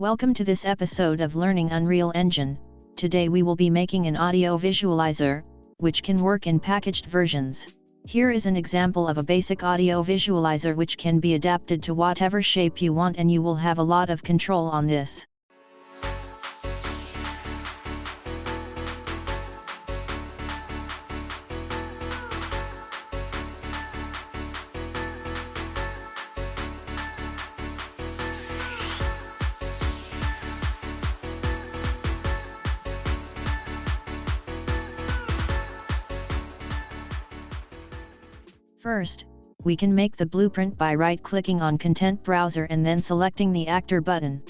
Welcome to this episode of Learning Unreal Engine. Today we will be making an audio visualizer, which can work in packaged versions. Here is an example of a basic audio visualizer which can be adapted to whatever shape you want, and you will have a lot of control on this. First, we can make the blueprint by right-clicking on Content Browser and then selecting the Actor button.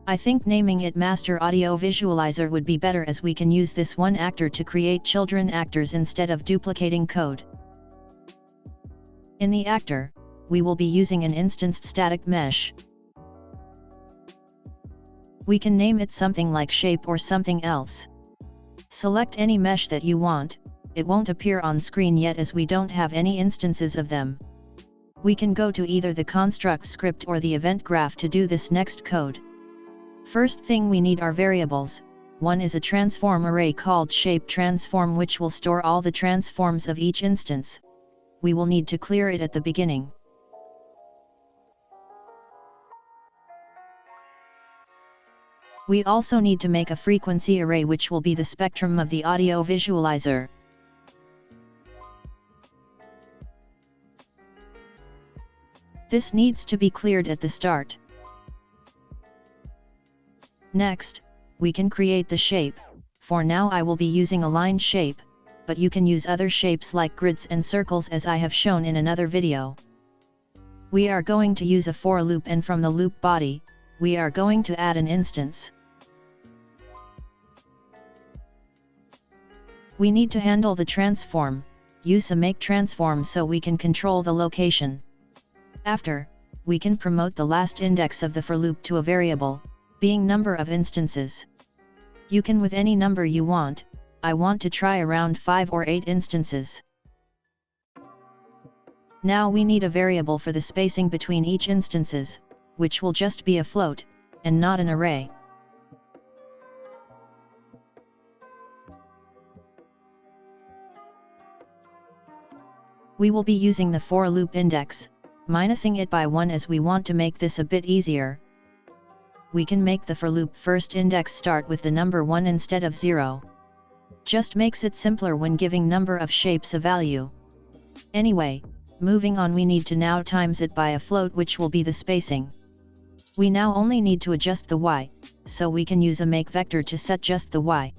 I think naming it Master Audio Visualizer would be better, as we can use this one actor to create children actors instead of duplicating code. In the actor, we will be using an instanced static mesh. We can name it something like shape or something else. Select any mesh that you want. It won't appear on screen yet as we don't have any instances of them. We can go to either the construct script or the event graph to do this next code. First thing we need are variables. One is a transform array called shape transform, which will store all the transforms of each instance. We will need to clear it at the beginning. We also need to make a frequency array, which will be the spectrum of the audio visualizer. This needs to be cleared at the start. Next, we can create the shape. For now I will be using a line shape, but you can use other shapes like grids and circles as I have shown in another video. We are going to use a for loop, and from the loop body, we are going to add an instance. We need to handle the transform. Use a make transform so we can control the location. After, we can promote the last index of the for loop to a variable, being number of instances. You can with any number you want. I want to try around 5 or 8 instances. Now we need a variable for the spacing between each instances, which will just be a float, and not an array. We will be using the for loop index, minusing it by 1 as we want to make this a bit easier. We can make the for loop first index start with the number 1 instead of 0. Just makes it simpler when giving number of shapes a value. Anyway, moving on, we need to now times it by a float, which will be the spacing. We now only need to adjust the y, so we can use a make vector to set just the y.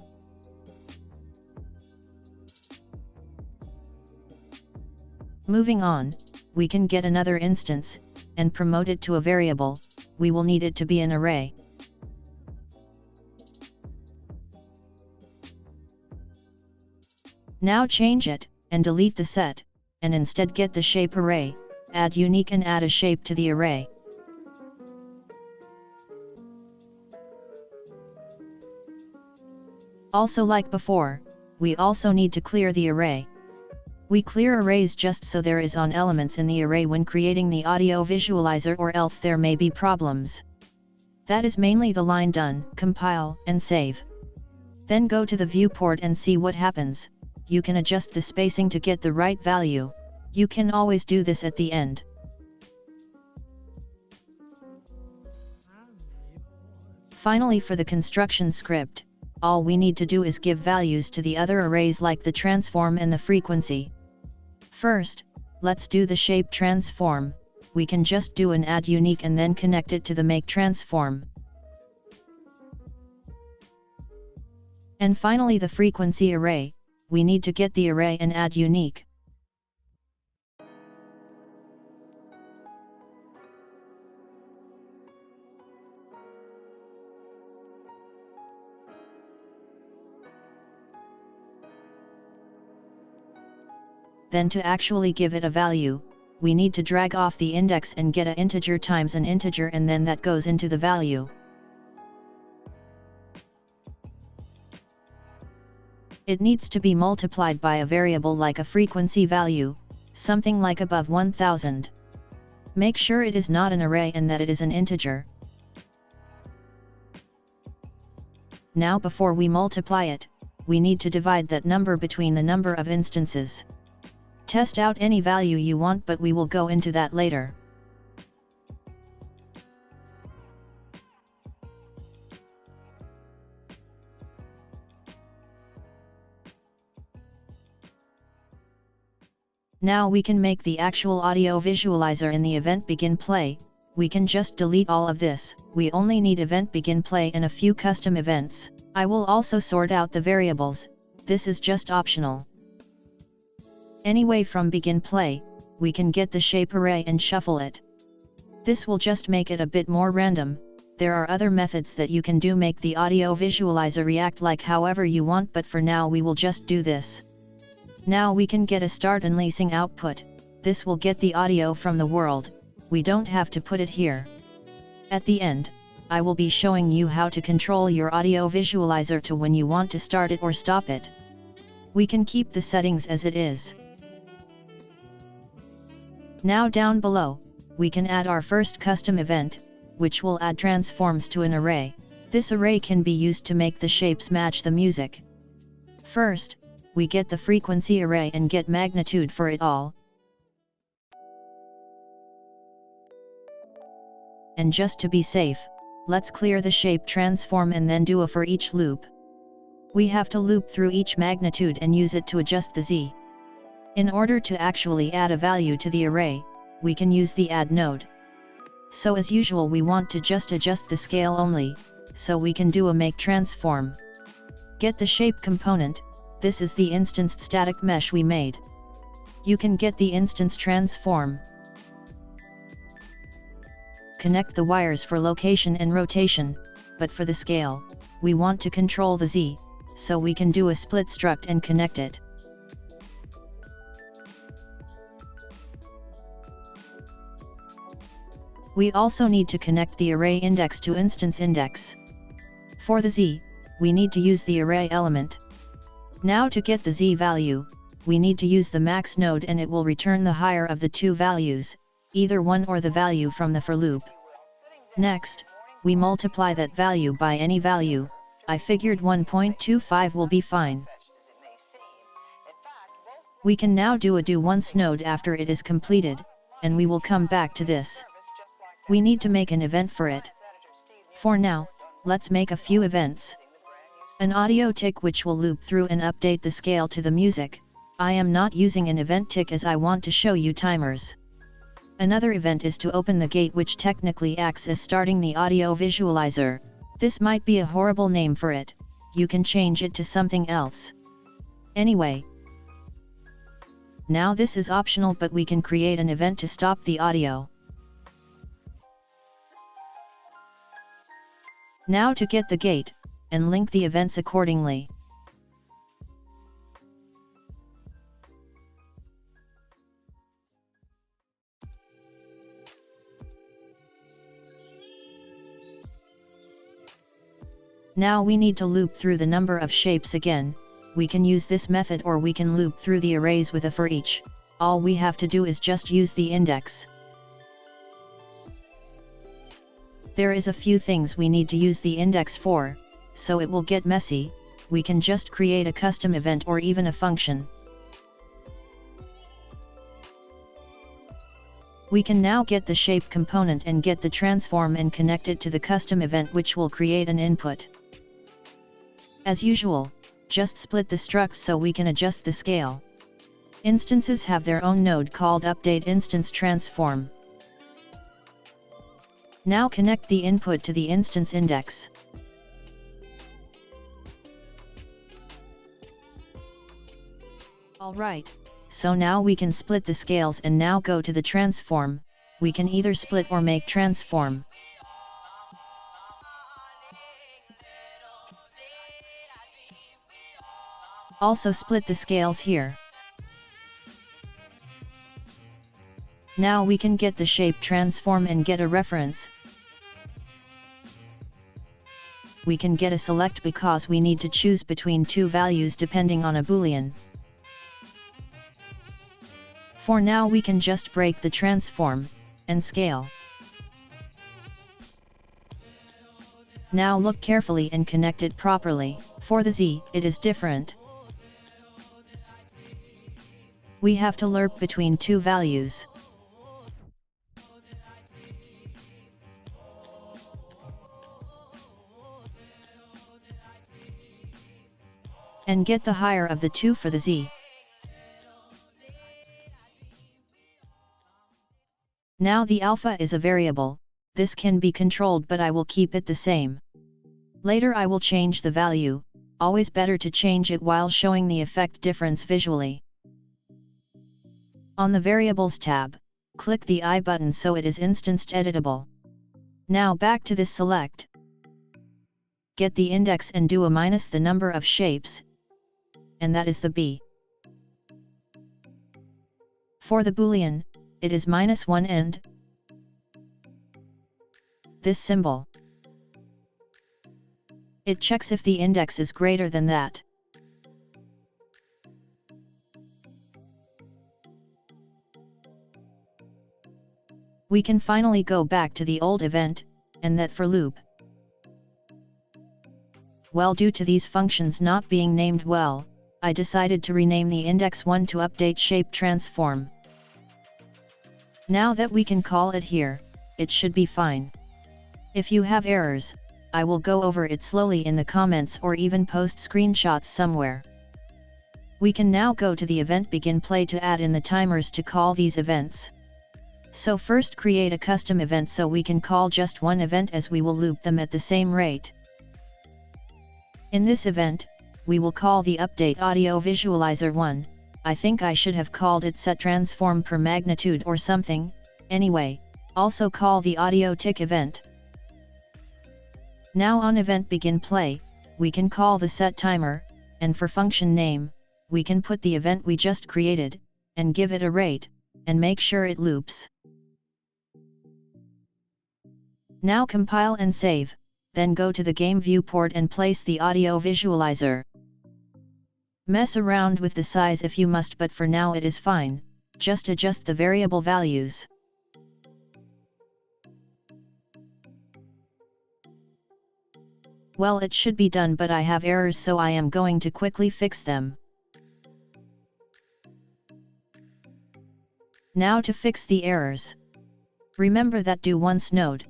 Moving on, we can get another instance, and promote it to a variable. We will need it to be an array. Now change it, and delete the set, and instead get the shape array, add unique and add a shape to the array. Also, like before, we also need to clear the array. We clear arrays just so there is on elements in the array when creating the audio visualizer, or else there may be problems. That is mainly the line done, compile, and save. Then go to the viewport and see what happens. You can adjust the spacing to get the right value. You can always do this at the end. Finally, for the construction script, all we need to do is give values to the other arrays like the transform and the frequency. First, let's do the shape transform. We can just do an add unique and then connect it to the make transform. And finally the frequency array, we need to get the array and add unique. Then to actually give it a value, we need to drag off the index and get an integer times an integer, and then that goes into the value. It needs to be multiplied by a variable like a frequency value, something like above 1000. Make sure it is not an array and that it is an integer. Now before we multiply it, we need to divide that number between the number of instances. Test out any value you want, but we will go into that later. Now we can make the actual audio visualizer in the event begin play. We can just delete all of this. We only need event begin play and a few custom events. I will also sort out the variables. This is just optional. Anyway, from begin play, we can get the shape array and shuffle it. This will just make it a bit more random. There are other methods that you can do make the audio visualizer react like however you want, but for now we will just do this. Now we can get a start unleasing output. This will get the audio from the world. We don't have to put it here. At the end, I will be showing you how to control your audio visualizer to when you want to start it or stop it. We can keep the settings as it is. Now down below, we can add our first custom event, which will add transforms to an array. This array can be used to make the shapes match the music. First, we get the frequency array and get magnitude for it all. And just to be safe, let's clear the shape transform and then do a for each loop. We have to loop through each magnitude and use it to adjust the Z. In order to actually add a value to the array, we can use the add node. So as usual we want to just adjust the scale only, so we can do a make transform. Get the shape component. This is the instanced static mesh we made. You can get the instance transform. Connect the wires for location and rotation, but for the scale, we want to control the Z, so we can do a split struct and connect it. We also need to connect the array index to instance index. For the Z, we need to use the array element. Now to get the Z value, we need to use the max node and it will return the higher of the two values, either one or the value from the for loop. Next, we multiply that value by any value. I figured 1.25 will be fine. We can now do a do once node after it is completed, and we will come back to this. We need to make an event for it. For now, let's make a few events. An audio tick which will loop through and update the scale to the music. I am not using an event tick as I want to show you timers. Another event is to open the gate, which technically acts as starting the audio visualizer. This might be a horrible name for it. You can change it to something else. Anyway. Now this is optional, but we can create an event to stop the audio. Now to get the gate, and link the events accordingly. Now we need to loop through the number of shapes again. We can use this method or we can loop through the arrays with a for each. All we have to do is just use the index. There is a few things we need to use the index for, so it will get messy. We can just create a custom event or even a function. We can now get the shape component and get the transform and connect it to the custom event, which will create an input. As usual, just split the structs so we can adjust the scale. Instances have their own node called update instance transform. Now connect the input to the instance index. Alright, so now we can split the scales and now go to the transform. We can either split or make transform. Also split the scales here. Now we can get the shape transform and get a reference. We can get a select because we need to choose between two values depending on a boolean. For now we can just break the transform, and scale. Now look carefully and connect it properly. For the Z, it is different. We have to lerp between two values. And get the higher of the two for the Z. Now the alpha is a variable, this can be controlled but I will keep it the same. Later I will change the value, always better to change it while showing the effect difference visually. On the Variables tab, click the I button so it is instanced editable. Now back to this select. Get the index and do a minus the number of shapes, and that is the B. For the Boolean, it is -1 and this symbol. It checks if the index is greater than that. We can finally go back to the old event, and that for loop. Well, due to these functions not being named well, I decided to rename the index 1 to update shape transform. Now that we can call it here, it should be fine. If you have errors, I will go over it slowly in the comments or even post screenshots somewhere. We can now go to the event begin play to add in the timers to call these events. So first create a custom event so we can call just one event as we will loop them at the same rate. In this event, we will call the update audio visualizer 1, I think I should have called it set transform per magnitude or something, anyway, also call the audio tick event. Now on event begin play, we can call the set timer, and for function name, we can put the event we just created, and give it a rate, and make sure it loops. Now compile and save, then go to the game viewport and place the audio visualizer. Mess around with the size if you must, but for now it is fine, just adjust the variable values. Well, it should be done, but I have errors, so I am going to quickly fix them. Now to fix the errors. Remember that do once node.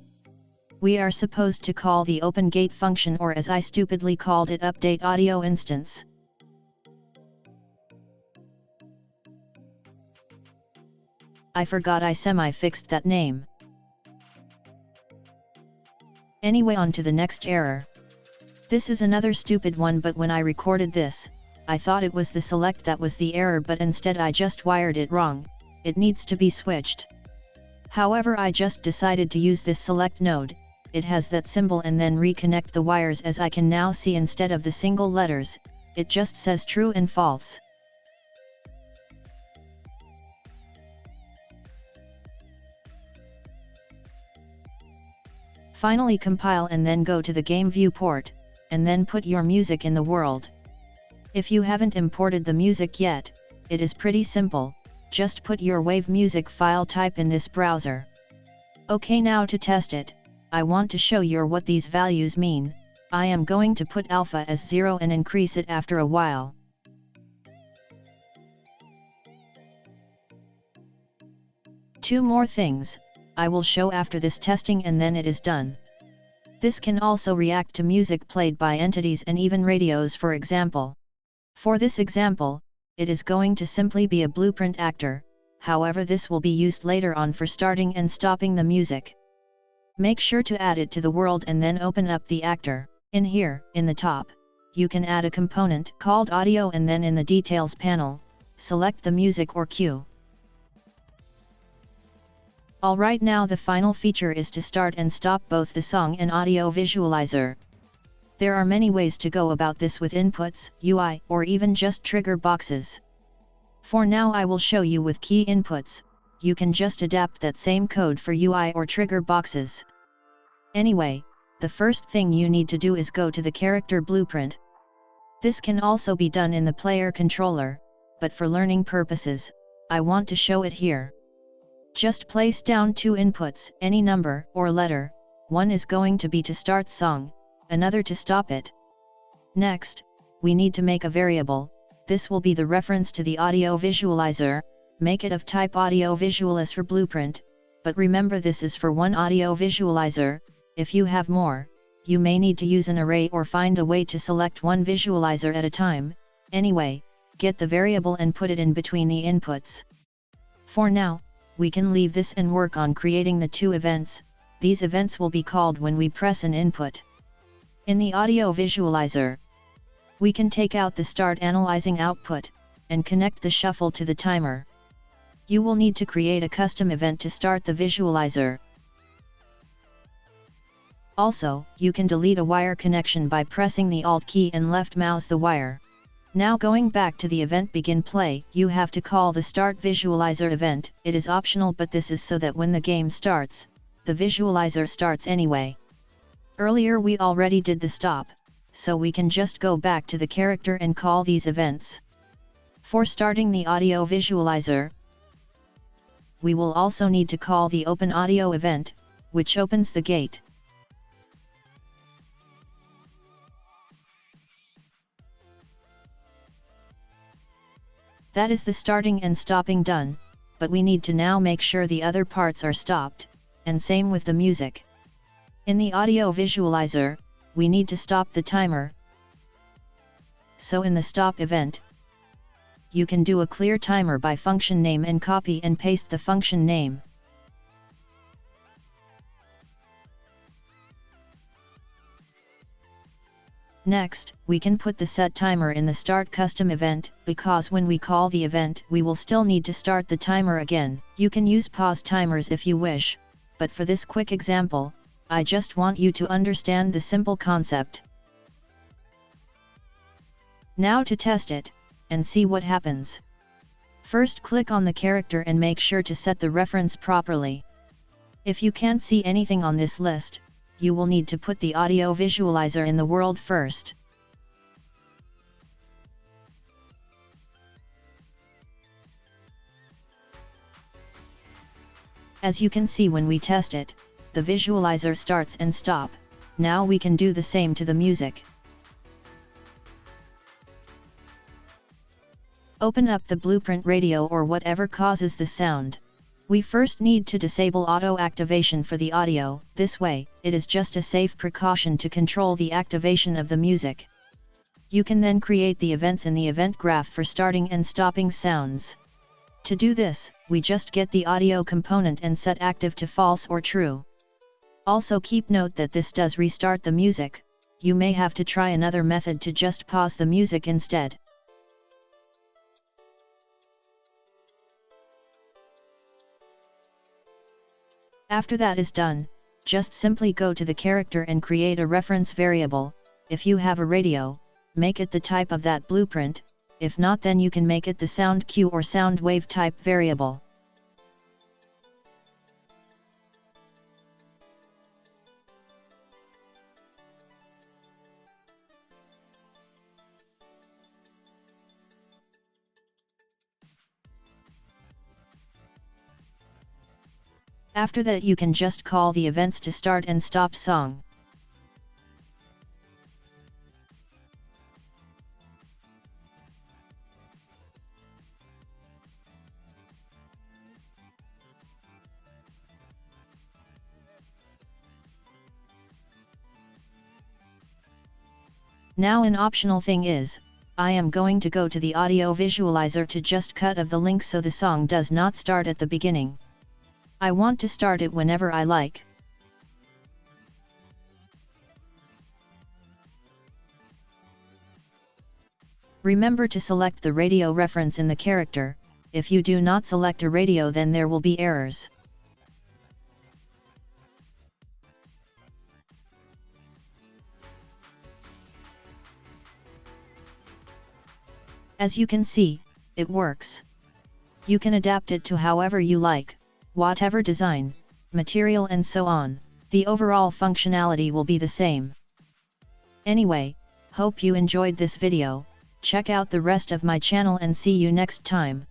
We are supposed to call the OpenGate function, or as I stupidly called it, update audio instance. I forgot I semi-fixed that name. Anyway, on to the next error. This is another stupid one, but when I recorded this, I thought it was the select that was the error, but instead I just wired it wrong. It needs to be switched. However, I just decided to use this select node, it has that symbol, and then reconnect the wires. As I can now see, instead of the single letters, it just says true and false. Finally compile and then go to the game viewport, and then put your music in the world. If you haven't imported the music yet, it is pretty simple, just put your wave music file type in this browser. Okay, now to test it, I want to show you what these values mean. I am going to put alpha as 0 and increase it after a while. Two more things I will show after this testing, and then it is done. This can also react to music played by entities and even radios, for example. For this example, it is going to simply be a blueprint actor, however this will be used later on for starting and stopping the music. Make sure to add it to the world and then open up the actor. In here, in the top, you can add a component called audio, and then in the details panel, select the music or cue. Alright, now the final feature is to start and stop both the song and audio visualizer. There are many ways to go about this with inputs, UI, or even just trigger boxes. For now I will show you with key inputs. You can just adapt that same code for UI or trigger boxes. Anyway, the first thing you need to do is go to the character blueprint. This can also be done in the player controller, but for learning purposes, I want to show it here. Just place down two inputs, any number or letter. One is going to be to start song, another to stop it. Next, we need to make a variable. This will be the reference to the audio visualizer. Make it of type audio visualizer blueprint, but remember this is for one audio visualizer. If you have more, you may need to use an array or find a way to select one visualizer at a time. Anyway, get the variable and put it in between the inputs. For now, we can leave this and work on creating the two events. These events will be called when we press an input. In the audio visualizer, we can take out the start analyzing output, and connect the shuffle to the timer. You will need to create a custom event to start the visualizer. Also, you can delete a wire connection by pressing the Alt key and left mouse the wire. Now going back to the event begin play, you have to call the start visualizer event. It is optional, but this is so that when the game starts, the visualizer starts anyway. Earlier we already did the stop, so we can just go back to the character and call these events. For starting the audio visualizer, we will also need to call the open audio event, which opens the gate. That is the starting and stopping done, but we need to now make sure the other parts are stopped, and same with the music. In the audio visualizer, we need to stop the timer. So in the stop event, you can do a clear timer by function name and copy and paste the function name. Next, we can put the set timer in the start custom event, because when we call the event, we will still need to start the timer again. You can use pause timers if you wish, but for this quick example, I just want you to understand the simple concept. Now to test it, and see what happens. First click on the character and make sure to set the reference properly. If you can't see anything on this list, you will need to put the audio visualizer in the world first. As you can see when we test it, the visualizer starts and stop. Now we can do the same to the music. Open up the blueprint radio or whatever causes the sound. We first need to disable auto activation for the audio. This way, it is just a safe precaution to control the activation of the music. You can then create the events in the event graph for starting and stopping sounds. To do this, we just get the audio component and set active to false or true. Also keep note that this does restart the music. You may have to try another method to just pause the music instead. After that is done, just simply go to the character and create a reference variable. If you have a radio, make it the type of that blueprint. If not, then you can make it the sound cue or sound wave type variable. After that, you can just call the events to start and stop song. Now an optional thing is, I am going to go to the audio visualizer to just cut of the link so the song does not start at the beginning. I want to start it whenever I like. Remember to select the radio reference in the character. If you do not select a radio, then there will be errors. As you can see, it works. You can adapt it to however you like, whatever design, material and so on. The overall functionality will be the same. Anyway, hope you enjoyed this video. Check out the rest of my channel and see you next time.